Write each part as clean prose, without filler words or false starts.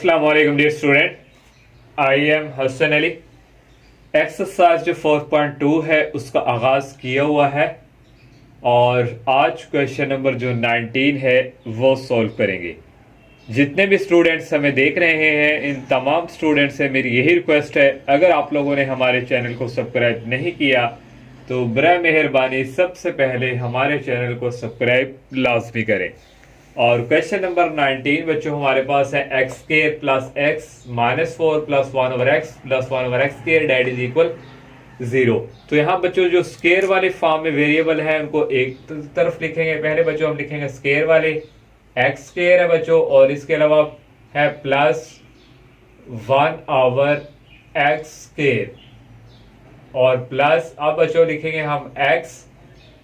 अस्सलाम वालेकुम dear student, I am Hasan Ali. Exercise जो 4.2 है उसका आगाज किया हुआ है और आज क्वेश्चन नंबर जो 19 है वो सॉल्व करेंगे। जितने भी स्टूडेंट्स हमें देख रहे हैं इन तमाम स्टूडेंट्स से मेरी यही रिक्वेस्ट है, अगर आप लोगों ने हमारे चैनल को सब्सक्राइब नहीं किया तो बराए मेहरबानी सबसे पहले हमारे चैनल को सब्सक्राइब लाजमी करें। और क्वेश्चन नंबर 19 बच्चों हमारे पास है x square plus x minus 4 plus 1 over x plus 1 over x square that is equal 0। तो यहाँ बच्चों जो स्क्वायर वाले फॉर्म में वेरिएबल है उनको एक तरफ लिखेंगे। पहले बच्चों हम लिखेंगे स्क्वायर वाले एक्स स्क्वायर है बच्चों, और इसके अलावा है प्लस 1 ओवर एक्स स्क्वायर और प्लस अब बच्चों लिखेंगे हम एक्स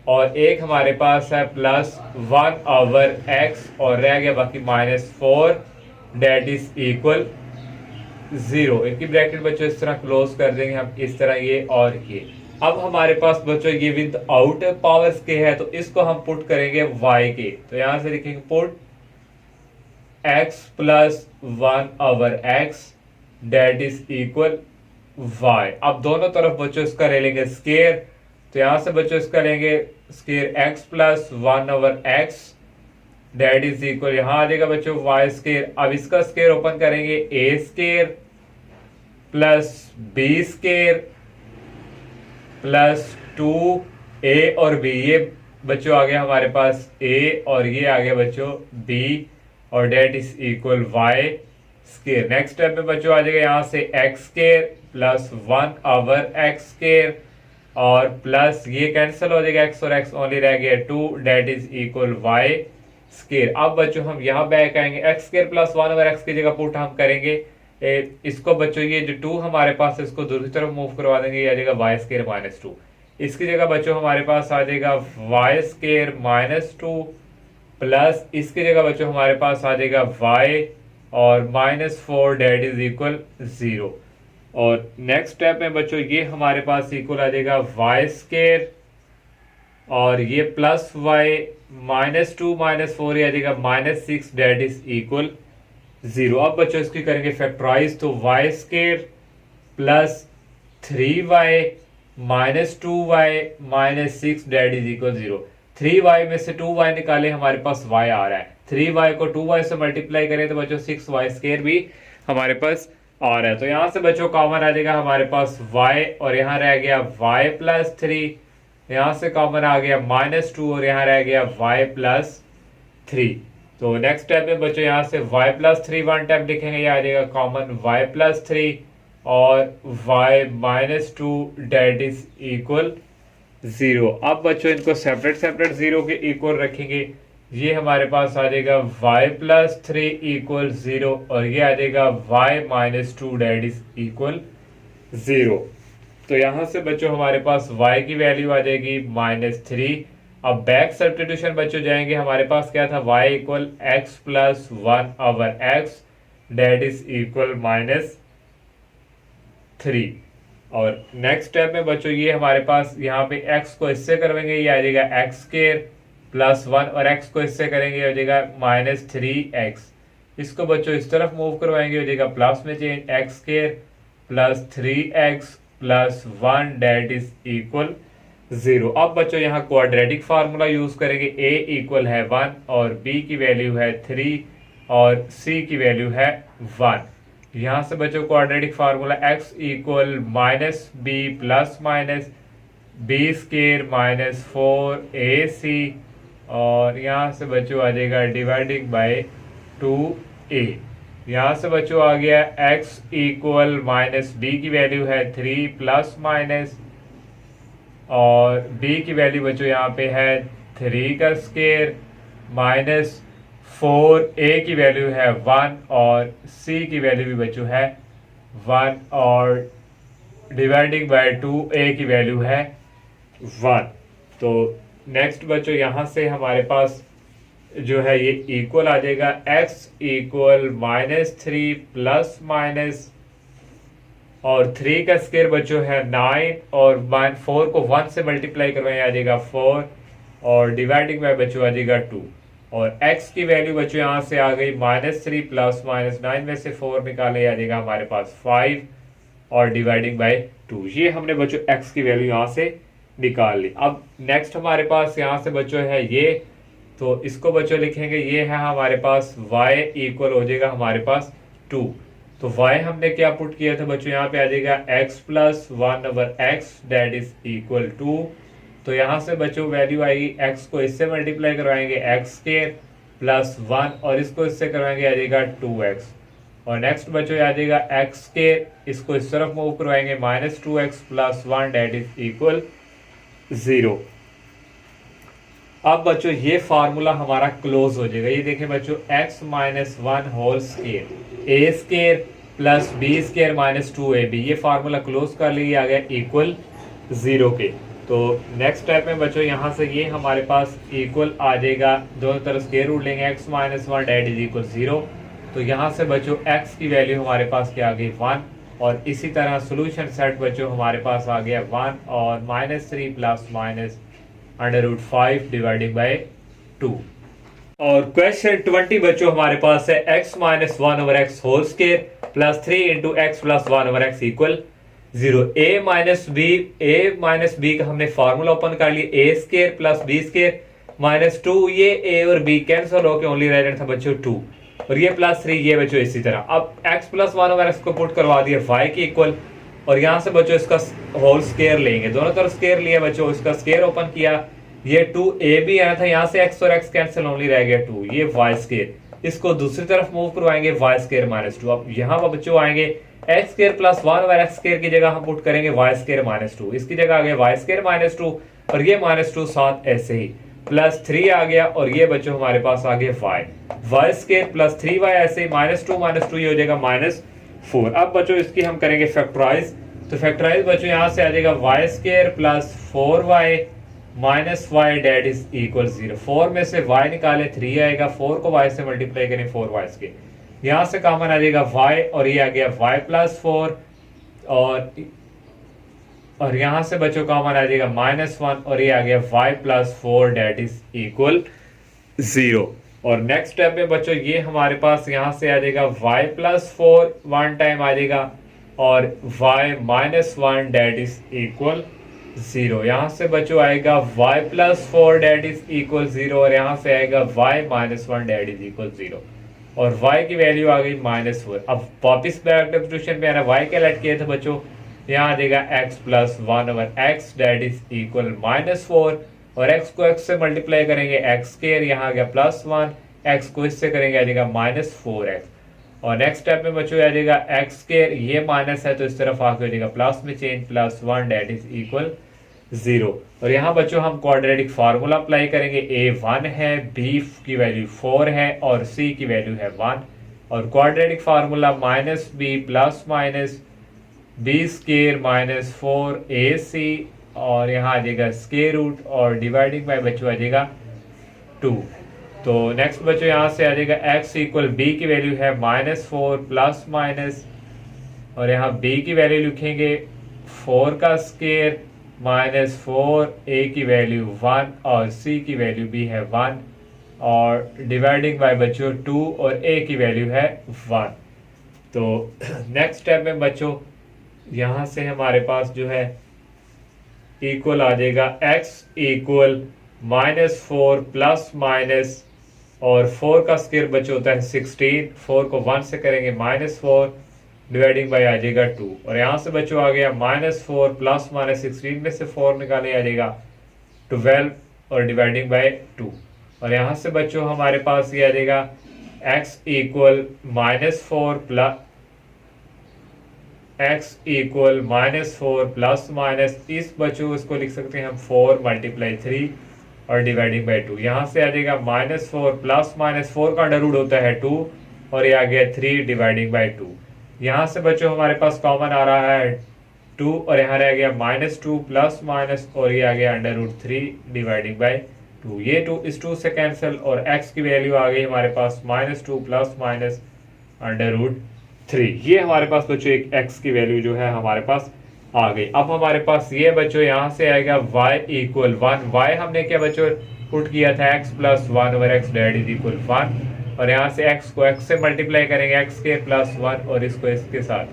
और एक हमारे पास है प्लस 1 ओवर एक्स और रह गया बाकी -4 डेट इज इक्वल 0। इनकी ब्रैकेट बच्चों इस तरह क्लोज कर देंगे हम, इस तरह ये और ये। अब हमारे पास बच्चों ये विद आउट पावर्स के है तो इसको हम पुट करेंगे y के, तो यहां से लिखेंगे put x plus 1 over x that is equal y। अब दोनों तरफ बच्चों इसका ले लेंगे स्क्वायर, तो यहां से बच्चों इसका लेंगे square x plus 1 over x that is equal, यहां आ जाएगा बच्चों y स्क्वायर। अब इसका स्क्वायर ओपन करेंगे a square plus b square plus 2a और b, ये बच्चों आ गया हमारे पास a और ये आ गया बच्चों b और that is equal y square. Next step में बच्चों आ जाएगा यहां से x square plus 1 over x square और प्लस ये कैंसिल हो जाएगा x और x ओनली रह गया 2 that is equal y square. अब बच्चों हम यहाँ बैक आएंगे x square plus 1 over x की जगह पुट हम करेंगे इसको बच्चों ये जो 2 हमारे पास है इसको दूसरी तरफ मूव करवा देंगे, ये आ जाएगा y स्क्वायर माइनस 2। इसकी जगह बच्चों हमारे पास आ जाएगा y स्क्वायर माइनस 2 प्लस इसकी जगह बच्चों हमारे पास आ जाएगा y और -4 डेट इज इक्वल 0। और नेक्स्ट स्टेप में बच्चों ये हमारे पास इक्वल आ जाएगा y स्क्वायर और ये प्लस y -2 -4 ये आ जाएगा -6 डेट इज इक्वल 0। अब बच्चों इसकी करेंगे फैक्टराइज, तो y square plus 3y -2y -6 that is equal 0। 3y में से 2y निकाले हमारे पास y आ रहा है, 3y को 2y से मल्टीप्लाई करें तो बच्चों 6y स्क्वायर भी हमारे पास आ रहा है। तो यहां से बच्चों कॉमन आ जाएगा हमारे पास y और यहाँ रह गया y प्लस 3, यहां से कॉमन आ गया -2 और यहाँ रह गया y प्लस 3। तो नेक्स्ट स्टेप में बच्चों यहाँ से y प्लस 3 वन टाइम लिखेंगे, ये आ जाएगा कॉमन y प्लस 3 और y -2 डेट इज इक्वल 0। अब बच्चों इनको सेपरेट सेपरेट 0 के इक्वल रखेंगे, ये हमारे पास आ जाएगा y प्लस 3 इक्वल 0 और ये आ जाएगा y -2 डेट इज इक्वल 0। तो यहां से बच्चों हमारे पास y की वैल्यू आ जाएगी -3। अब बैक सब्स्टिट्यूशन बच्चों जाएंगे, हमारे पास क्या था y equal x plus 1 over x that is equal -3। और नेक्स्ट स्टेप में बच्चों ये हमारे पास यहाँ पे x को इससे करवाएंगे, ये आ जाएगा x स्क्वायर प्लस 1 और x को इससे करेंगे हो जाएगा -3x। इसको बच्चों इस तरफ मूव करवाएंगे हो जाएगा प्लस में change x square plus 3x plus 1 that is equal 0। अब बच्चों यहाँ क्वाड्रेटिक फार्मूला यूज करेंगे, a इक्वल है 1 और b की वैल्यू है 3 और c की वैल्यू है 1। यहाँ से बच्चों quadratic formula x equal -b plus minus b square -4ac और यहाँ से बच्चों आ जाएगा डिवाइडिंग बाय 2a। यहाँ से बच्चों आ गया x इक्वल -b की वैल्यू है 3 प्लस माइनस और b की वैल्यू बच्चों यहाँ पे है 3 का स्क्वायर -4a की वैल्यू है 1 और c की वैल्यू भी बच्चों है 1 और डिवाइडिंग बाय 2a की वैल्यू है 1। तो नेक्स्ट बच्चों यहाँ से हमारे पास जो है ये इक्वल आ जाएगा x इक्वल -3 प्लस माइनस और 3 का स्क्वायर बच्चों है 9 और 4 को 1 से मल्टीप्लाई करवाएं आ जाएगा 4 और डिवाइडिंग बाय बच्चों आ जाएगा 2। और x की वैल्यू बच्चों यहाँ से आ गई -3 प्लस -9 में से 4 निकाले आ जाएगा हमारे पास 5 और डिवाइडिंग बाय 2। ये हमने बच्चों x की वैल्यू यहाँ से निकाल ली। अब नेक्स्ट हमारे पास यहाँ से बच्चों है ये, तो इसको बच्चों लिखेंगे ये है हमारे पास y इक्वल हो जाएगा हमारे पास 2। तो y हमने क्या पुट किया था बच्चों, यहाँ पे आ जाएगा x plus 1/x that is equal to, तो यहाँ से बच्चों वैल्यू आएगी x को इससे मल्टीप्लाई करवाएंगे x स्क्वायर प्लस 1 और इसको इससे करवाएंगे आ जाएगा 2x। और नेक्स्ट बच्चों आ जाएगा x स्क्वायर, इसको इस तरफ मूव करवाएंगे -2x plus 1 that is equal 0। अब बच्चों ये फार्मूला हमारा क्लोज हो जाएगा। ये देखें बच्चों x minus 1 whole square A square plus B square minus 2ab, ये फार्मूला क्लोज कर लिया गया इक्वल 0 के। तो नेक्स्ट स्टेप में बच्चों यहाँ से ये हमारे पास इक्वल आ जाएगा, दोनों तरफ स्केयर रूट लेंगे x minus 1 that is equal 0। तो यहाँ से बच्चों x की वैल्यू हमारे पास क्या आ गई 1, और इसी तरह सोल्यूशन सेट बच्चों हमारे पास आ गया 1 और -3 प्लस माइनस √5 डिवाइडिंग बाय 2। और क्वेश्चन 20 बच्चों हमारे पास है x minus 1/x whole square plus 3 into x plus 1/x equal 0। a minus B का हमने फार्मूला ओपन कर लिया, a square plus B square minus 2, ये a और b कैंसिल होकर ओनली रह जाता था बच्चों 2, और ये प्लस 3 ये बच्चों इसी तरह। अब x प्लस 1/x को पुट करवा दिया y के इक्वल, और यहाँ से बच्चों इसका होल स्केयर लेंगे, दोनों तरफ स्केयर लिया बच्चों, इसका स्केयर ओपन किया, ये 2ab आया था, यहाँ से x और x कैंसिल ओनली रह गया 2, ये y स्केयर, इसको दूसरी तरफ मूव करवाएंगे y स्केयर माइनस 2। अब यहाँ पर बच्चों आएंगे x square plus 1/x square की जगह हम पुट करेंगे y स्केयर माइनस 2, इसकी जगह आ गया y स्केयर माइनस 2, और ये माइनस 2 साथ ऐसे ही प्लस 3 आ गया, और ये बच्चों हमारे पास आ गया y स्केयर प्लस 3y ऐसे ही -2 ये हो जाएगा -4। अब बच्चों इसकी हम करेंगे फैक्टराइज, तो फैक्टराइज बच्चों यहाँ से आ जाएगा y square plus 4y minus y that is equal 0। 4 में से y निकाले 3 आएगा, 4 को y से मल्टीप्लाई करें 4y स्केयर, यहाँ से कॉमन आ जाएगा y, और ये आ गया y प्लस 4, और यहाँ से बच्चों कॉमन आ जाएगा -1, और ये आ गया y plus 4 that is equal 0। और नेक्स्ट स्टेप में बच्चों ये हमारे पास यहाँ से आ जाएगा y प्लस 4 वन टाइम आ जाएगा, और y minus 1 that is equal 0। यहाँ से बच्चों आएगा y plus 4 that is equal 0, और यहाँ से आएगा y minus 1 that is equal 0, और y की वैल्यू आ गई -4। अब वापिस बैक सब्स्टिट्यूशन पे आना, y क्या लेट किया था बच्चों, यहाँ आ जाएगा x plus 1/x that is equal -4, और x को x से मल्टीप्लाई करेंगे x स्क्वायर, यहाँ आ गया +1, x को इससे करेंगे आ जाएगा -4x, और नेक्स्ट स्टेप में बच्चों आ जाएगा x स्क्वायर, ये माइनस है तो इस तरफ आके हो जाएगा प्लस में चेंज, +1 डेट इज इक्वल 0। और यहाँ बच्चों हम क्वाड्रेटिक फार्मूला अप्लाई करेंगे, a 1 है, b की वैल्यू 4 है, और c की वैल्यू है 1, और quadratic formula -b plus minus b square minus 4ac, और यहाँ आ जाएगा स्क्वायर रूट, और डिवाइडिंग बाय बच्चों आ जाएगा 2। तो नेक्स्ट बच्चों यहाँ से आ जाएगा x इक्वल b की वैल्यू है -4 प्लस माइनस, और यहाँ b की वैल्यू लिखेंगे 4 का स्क्वायर माइनस 4, a की वैल्यू 1, और c की वैल्यू भी है 1, और डिवाइडिंग बाय बच्चों 2, और a की वैल्यू है 1। तो नेक्स्ट स्टेप में बच्चों यहाँ से हमारे पास जो है इक्वल आ जाएगा x इक्वल -4 प्लस माइनस, और 4 का स्क्वायर बच्चों होता है 16, 4 को 1 से करेंगे -4 डिवाइडिंग बाय आ जाएगा 2, और यहाँ से बच्चों आ गया -4 प्लस माइनस 16 में से 4 निकाले आ जाएगा 12, और डिवाइडिंग बाय 2, और यहाँ से बच्चों हमारे पास ये आ जाएगा x इक्वल -4 प्लस माइनस, इस बच्चों इसको लिख सकते हैं हम 4 × 3 और डिवाइडिंग बाय 2, यहाँ से आ जाएगा -4 प्लस माइनस 4 का अंडर रूट होता है 2, और ये आ गया 3 डिवाइडिंग बाय 2। यहाँ से बच्चों हमारे पास कॉमन आ रहा है 2, और यहाँ रह गया -2 प्लस माइनस, और ये आ गया √3 डिवाइडिंग बाय 2, ये 2 इस 2 से कैंसिल, और x की वैल्यू आ गई हमारे पास -2 प्लस माइनस √3। ये हमारे पास बच्चों एक x की वैल्यू जो है हमारे पास आ गई। अब हमारे पास ये बच्चों यहाँ से आएगा y इक्वल 1, y हमने क्या बच्चों पुट किया था x plus one over x that is equal 1, और यहाँ से x को x से मल्टीप्लाई करेंगे एक्स स्क्वायर प्लस 1 और इसको इसके साथ,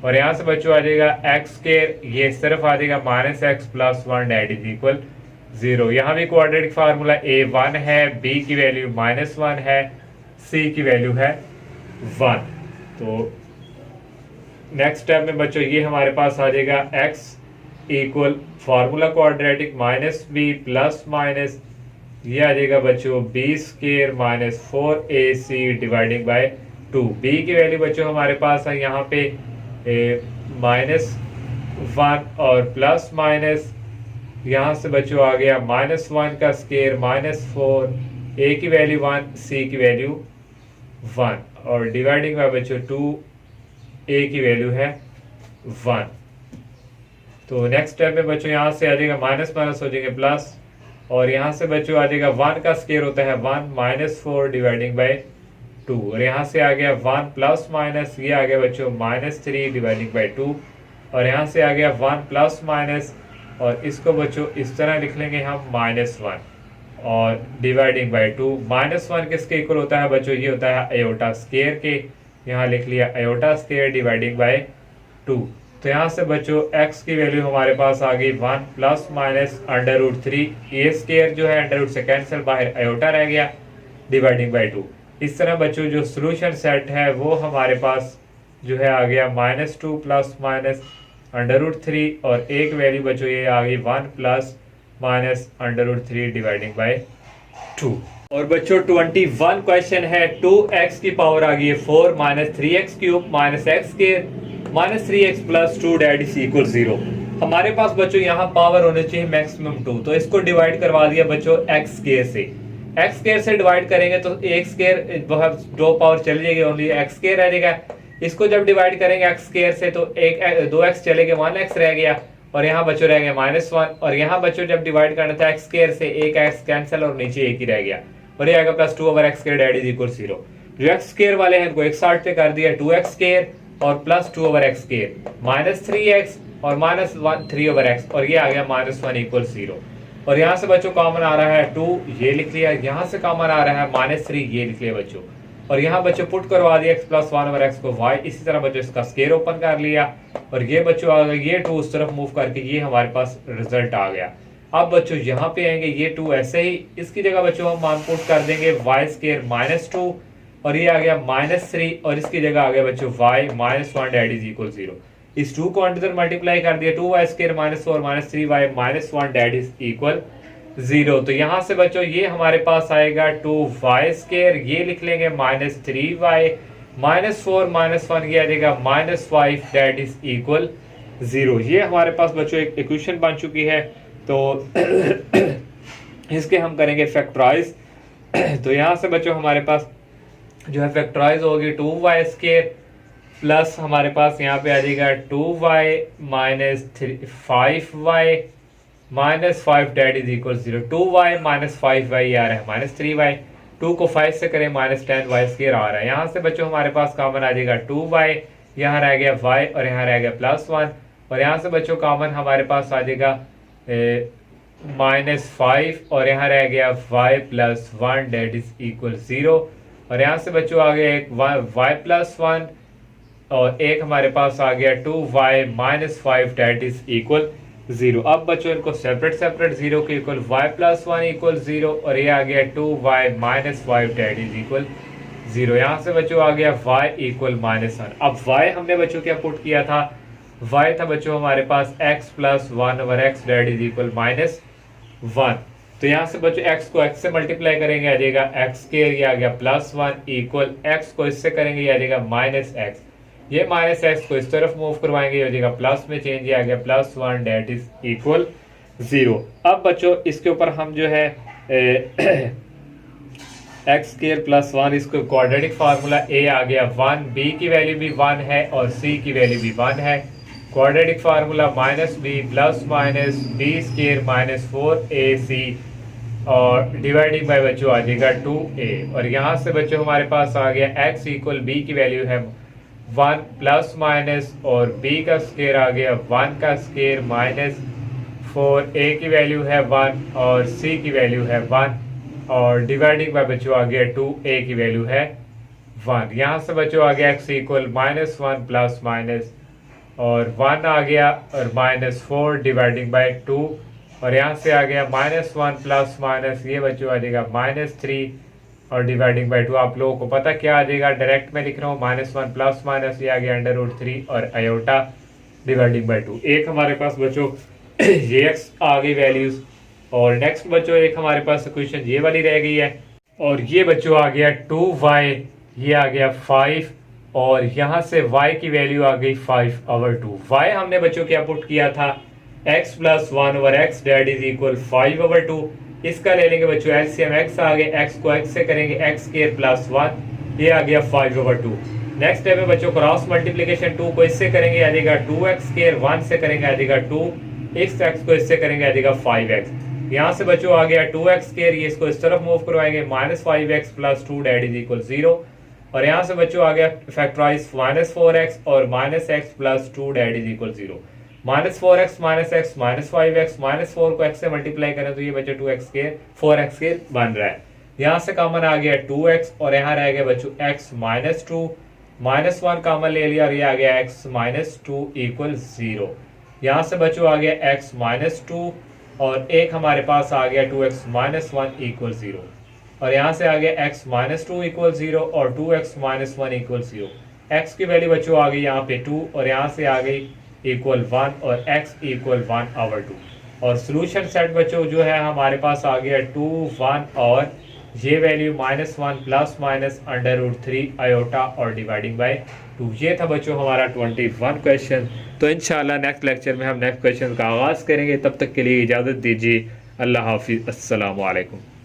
और यहाँ से बच्चों आ जाएगा एक्स स्क्वायर, ये सिर्फ आ जाएगा minus x plus 1 that is equal 0। यहाँ भी क्वाड्रेटिक फार्मूला a1 है, b की वैल्यू -1 है, c की वैल्यू है 1। तो नेक्स्ट स्टेप में बच्चों ये हमारे पास आ जाएगा x equal formula quadratic minus B plus minus, ये आ जाएगा बच्चों B square minus 4ac dividing by 2। b की वैल्यू बच्चों हमारे पास है यहाँ पे -1 और प्लस माइनस, यहाँ से बच्चों आ गया -1 का स्क्वायर -4, a की वैल्यू 1, c की वैल्यू 1, और डिवाइडिंग बाय बच्चों 2, a की वैल्यू है 1। तो नेक्स्ट स्टेप में बच्चों यहाँ से आ जाएगा माइनस माइनस हो जाएंगे प्लस, और यहाँ से बच्चों आ जाएगा 1 का स्क्वायर होता है 1 -4 डिवाइडिंग बाय 2, और यहाँ से आ गया 1 प्लस माइनस, ये आ गया बच्चों -3 डिवाइडिंग बाय 2, और यहाँ से आ गया 1 प्लस माइनस, और इसको बच्चों इस तरह लिख लेंगे हम -1 और डिवाइडिंग बाय 2। -1 किसके इक्वल होता है बच्चों, ये होता है आयोटा स्क्वायर के, यहाँ लिख लिया आयोटा स्क्वायर डिवाइडिंग बाय 2। तो यहाँ से बच्चों x की वैल्यू हमारे पास आ गई 1 प्लस माइनस √3, a स्क्वायर जो है अंडर रूट से कैंसिल, बाहर आयोटा रह गया डिवाइडिंग बाय 2। इस तरह बच्चों जो सोल्यूशन सेट है वो हमारे पास जो है आ गया -2 प्लस माइनस √3, और एक वैल्यू बच्चों ये आ गई 1 प्लस माइनस √3 डिवाइडिंग बाय 2। और बच्चों 21 क्वेश्चन है, 2x की पावर आ गई है 4 -3x cube -x square -3x plus 2 that is equal 0। हमारे पास बच्चों यहाँ पावर होने चाहिए मैक्सिमम 2, तो इसको डिवाइड करवा दिया बच्चों x स्क्वायर से। x स्क्वायर से डिवाइड करेंगे तो एक स्क्वायर 2 पावर चली जाएगी, ओनली x स्क्वायर रह जाएगा। इसको जब डिवाइड करेंगे x स्क्वायर से तो 2x चले गए, 1x रह गया, और यहाँ बच्चों रह गया -1, और यहाँ बच्चों जब डिवाइड करना था x स्क्वायर से एक x कैंसिल और नीचे एक ही रह गया, और ये आएगा plus 2 over x square that is equal 0। जो x स्क्वायर वाले हैं इनको एक साइड पे कर दिया, 2x स्क्वायर और plus 2 over x square -3x और -3 ओवर x, और ये आ गया -1 इक्वल 0। और यहाँ से बच्चों कॉमन आ रहा है 2, ये लिख लिया, यहाँ से कॉमन आ रहा है -3, ये लिख लिया बच्चों, और यहाँ बच्चों पुट करवा दिया x प्लस 1 ओवर x को y। इसी तरह बच्चों इसका स्क्वायर ओपन कर लिया, और ये बच्चों आ गया, ये 2 उस तरफ मूव करके ये हमारे पास रिजल्ट आ गया। अब बच्चों यहाँ पे आएंगे ये 2 ऐसे ही, इसकी जगह बच्चों हम मान पुट कर देंगे y स्क्वायर -2, और ये आ गया -3, और इसकी जगह आ गया बच्चों y -1 डेट इज इक्वल 0। इस 2 को अंदर मल्टीप्लाई कर दिया, 2y square -4 -3y -1 that is equal 0। तो यहाँ से बच्चों ये हमारे पास आएगा 2y स्क्वायर, ये लिख लेंगे -3y -4 -1, ये आ जाएगा -5 डेट इज इक्वल 0। ये हमारे पास बच्चों एक इक्वेशन बन चुकी है। तो इसके हम करेंगे फैक्टराइज। तो यहाँ से बच्चों हमारे पास जो है फैक्टराइज होगी 2y स्क्वायर प्लस हमारे पास यहाँ पे आ जाएगा 2y -5y -5 date is equal 0। 2y -5y आ रहा है -3y, 2 को 5 से करें -10y स्क्वायर आ रहा है। यहाँ से बच्चों हमारे पास कॉमन आ जाएगा 2y, यहाँ रह गया y और यहाँ रह गया +1, और यहाँ से बच्चों कॉमन हमारे पास आ जाएगा -5 और यहाँ रह गया y +1 डेट इज इक्वल 0। और यहाँ से बच्चों आ गया एक y +1 और एक हमारे पास आ गया 2y -5 डेट इज इक्वल 0। अब बच्चों इनको सेपरेट 0 के इक्वल y +1 इक्वल 0 और ये आ गया 2y -5 डेट इज इक्वल 0। यहाँ से बच्चों आ गया y इक्वल -1। अब y हमने बच्चों क्या पुट किया था, y था बच्चों हमारे पास x +1 over x that is equal -1। तो यहाँ से बच्चों x को x से मल्टीप्लाई करेंगे आ जाएगा x स्क्वायर, ये आ गया +1 इक्वल x को इससे करेंगे ये आ जाएगा -x, ये -x को इस तरफ मूव करवाएंगे हो जाएगा प्लस में चेंज, ये आ गया +1 डेट इज इक्वल 0। अब बच्चों इसके ऊपर हम जो है x स्क्वायर +1 इसको क्वाड्रेटिक फार्मूला a आ गया 1, b की वैल्यू भी 1 है और c की वैल्यू भी 1 है। Quadratic formula -b plus minus b square -4ac और डिवाइडिंग बाय बच्चों आ जाएगा 2a। और यहाँ से बच्चों हमारे पास आ गया x इक्वल b की वैल्यू है 1 प्लस माइनस और b का स्क्वायर आ गया 1 का स्क्वायर 4 a की वैल्यू है 1 और c की वैल्यू है 1 और डिवाइडिंग बाय बच्चों आ गया 2a की वैल्यू है 1। यहाँ से बच्चों आ गया x इक्वल -1 प्लस माइनस और 1 आ गया और -4 डिवाइडिंग बाय 2 और यहाँ से आ गया -1 प्लस माइनस ये बच्चों आ जाएगा -3 और डिवाइडिंग बाय 2। आप लोगों को पता क्या आ जाएगा, डायरेक्ट में लिख रहा हूँ -1 प्लस माइनस ये आ गया √3 और आयोटा डिवाइडिंग बाय 2। एक हमारे पास बच्चों ये x आ गई वैल्यूज और नेक्स्ट बच्चों एक हमारे पास इक्वेशन ये वाली रह गई है और ये बच्चों आ गया 2y, ये आ गया 5 और यहाँ से y की वैल्यू आ गई 5/2। y हमने बच्चों क्या पुट किया था x + 1/x that is equal 5/2। इसका ले लेंगे बच्चों एलसीएम, x आ गया, x को x से करेंगे x² + 1 ये आ गया 5/2। नेक्स्ट स्टेप है बच्चों क्रॉस मल्टीप्लिकेशन, 2 को इससे करेंगे आ जाएगा 2x², 1 से करेंगे आ जाएगा 2, x को इससे करेंगे आ जाएगा 5x। यहाँ से बच्चों आ गया 2x², ये इसको इस तरफ मूव करवाएंगे -5x + 2 डेट इज इक्वल 0 और यहाँ से बच्चों आ गया फैक्टराइज -4x और -x + 2 that is equal 0। -4x -x -5x -4 को x से मल्टीप्लाई करें तो ये बच्चों 2x² 4x² बन रहा है। यहाँ से कॉमन आ गया 2x और यहाँ रह गया बच्चों x -2, -1 कॉमन ले लिया और ये आ गया x -2 = 0। यहाँ से बच्चों आ गया x -2 और एक हमारे पास आ गया 2x - 1 = 0 और यहाँ से आ गया x -2 = 0 और 2x - 1 = 0। x की वैल्यू बच्चों आ गई यहाँ पे 2 और यहाँ से आ गई =1 और x = 1/2 और सोल्यूशन सेट बच्चों जो है हमारे पास आ गया 2 1 और ये वैल्यू -1 प्लस माइनस √3 आयोटा और डिवाइडिंग बाय 2। ये था बच्चों हमारा 21 क्वेश्चन। तो इंशाल्लाह नेक्स्ट लेक्चर में हम नेक्स्ट क्वेश्चन का आगाज़ करेंगे। तब तक के लिए इजाज़त दीजिए। अल्लाह हाफिज़, अस्सलामु अलैकुम।